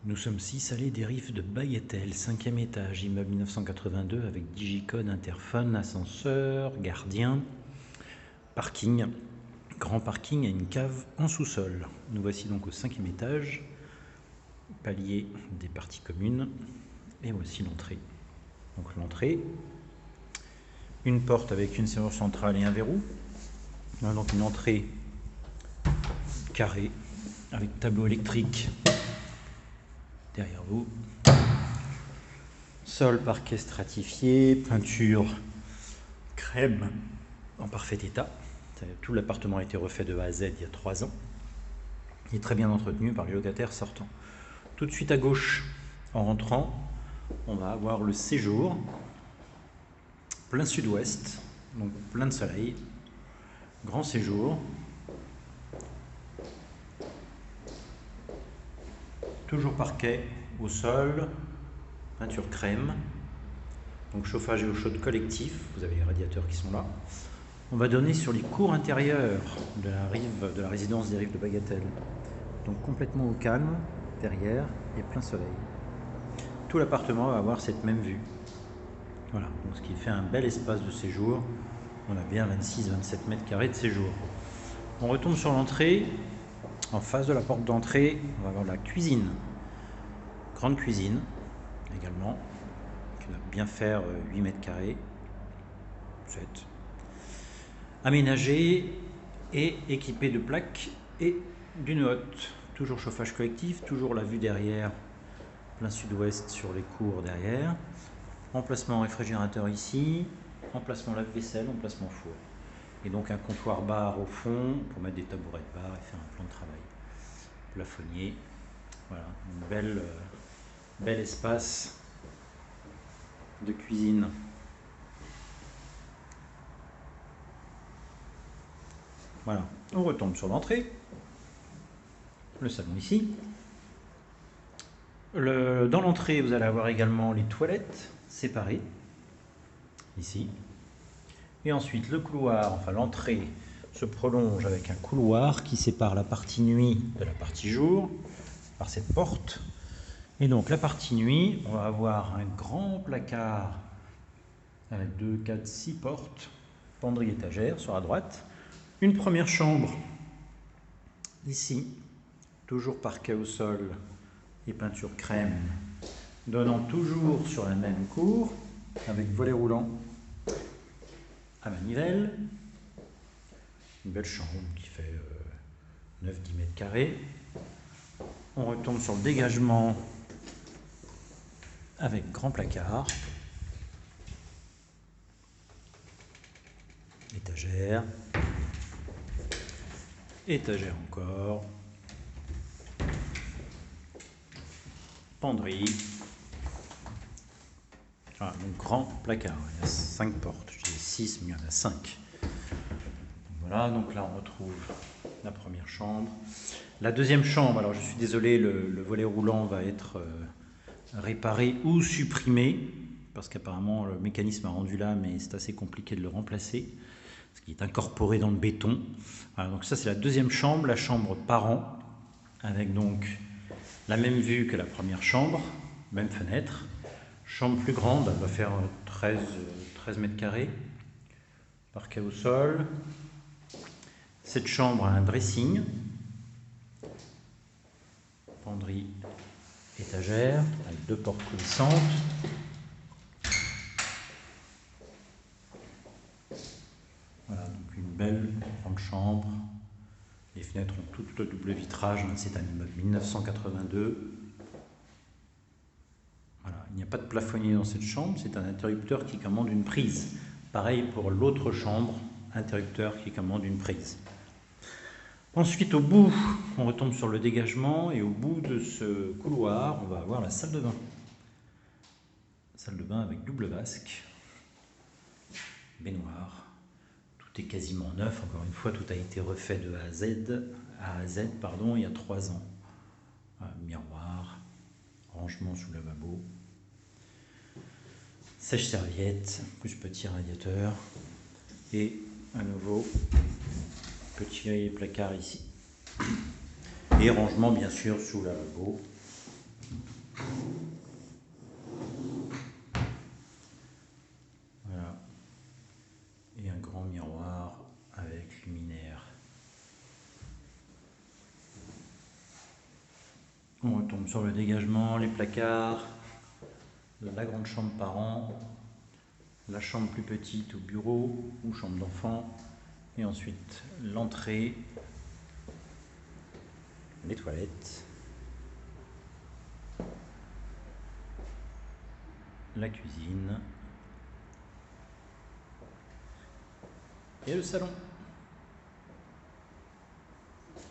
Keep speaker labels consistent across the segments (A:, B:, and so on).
A: Nous sommes 6 allées des Rives de Bagatelle, 5e étage, immeuble 1982 avec digicode, interphone, ascenseur, gardien, parking, grand parking et une cave en sous-sol. Nous voici donc au 5e étage, palier des parties communes et voici l'entrée. Donc l'entrée, une porte avec une serrure centrale et un verrou. On a donc une entrée carrée avec tableau électrique derrière vous. Sol parquet stratifié, peinture crème en parfait état. Tout l'appartement a été refait de A à Z il y a 3 ans. Il est très bien entretenu par les locataires sortants. Tout de suite à gauche, en rentrant, on va avoir le séjour, plein sud-ouest, donc plein de soleil, grand séjour. Toujours parquet au sol, peinture crème, donc chauffage et eau chaude collectif, vous avez les radiateurs qui sont là. On va donner sur les cours intérieures de la résidence des Rives de Bagatelle. Donc complètement au calme, derrière, et plein soleil. Tout l'appartement va avoir cette même vue. Voilà, donc ce qui fait un bel espace de séjour. On a bien 26-27 mètres carrés de séjour. On retombe sur l'entrée. En face de la porte d'entrée, on va avoir la cuisine. Grande cuisine également, qui va bien faire 8 mètres carrés. 7. Aménagée et équipée de plaques et d'une hotte. Toujours chauffage collectif, toujours la vue derrière, plein sud-ouest sur les cours derrière. Emplacement réfrigérateur ici, emplacement lave-vaisselle, emplacement four. Et donc un comptoir bar au fond pour mettre des tabourets de bar et faire un plan de travail. Plafonnier, voilà, un bel espace de cuisine. Voilà, on retombe sur l'entrée, le salon ici. Dans l'entrée, vous allez avoir également les toilettes séparées, ici. Et ensuite, le couloir, enfin l'entrée, se prolonge avec un couloir qui sépare la partie nuit de la partie jour, par cette porte. Et donc, la partie nuit, on va avoir un grand placard avec 2, 4, 6 portes, penderie étagère sur la droite. Une première chambre, ici, toujours parquet au sol et peinture crème, donnant toujours sur la même cour, avec volet roulant à manivelle. Une belle chambre qui fait 9-10 mètres carrés. On retombe sur le dégagement avec grand placard, étagère, étagère encore, penderie. Voilà, donc grand placard. Il y a 5 portes, je dis 6, mais il y en a 5. Voilà, donc là on retrouve la première chambre. La deuxième chambre, alors je suis désolé, le volet roulant va être réparé ou supprimé, parce qu'apparemment le mécanisme a rendu là, mais c'est assez compliqué de le remplacer, parce qu'il est incorporé dans le béton. Voilà, donc ça c'est la deuxième chambre, la chambre parent, avec donc la même vue que la première chambre, même fenêtre. Chambre plus grande, elle va faire 13 mètres carrés, parquet au sol. Cette chambre a un dressing, penderie étagère, avec 2 portes coulissantes. Voilà, donc une belle grande chambre. Les fenêtres ont toutes le double vitrage, c'est un immeuble 1982. Voilà, il n'y a pas de plafonnier dans cette chambre, c'est un interrupteur qui commande une prise. Pareil pour l'autre chambre, interrupteur qui commande une prise. Ensuite, au bout, on retombe sur le dégagement et au bout de ce couloir, on va avoir la salle de bain. Salle de bain avec double vasque, baignoire. Tout est quasiment neuf, encore une fois, tout a été refait de A à Z, il y a 3 ans. Miroir, rangement sous lavabo, sèche-serviette, plus petit radiateur et à nouveau petit placard ici. Et rangement bien sûr sous lavabo Voilà. Et un grand miroir avec luminaire. On retombe sur le dégagement, les placards, la grande chambre parent, la chambre plus petite ou bureau ou chambre d'enfant, et ensuite l'entrée, les toilettes, la cuisine et le salon.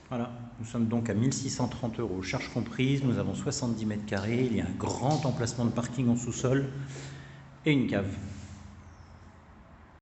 A: Voilà, nous sommes donc à 1 630 €, charges comprises. Nous avons 70 mètres carrés, il y a un grand emplacement de parking en sous-sol et une cave.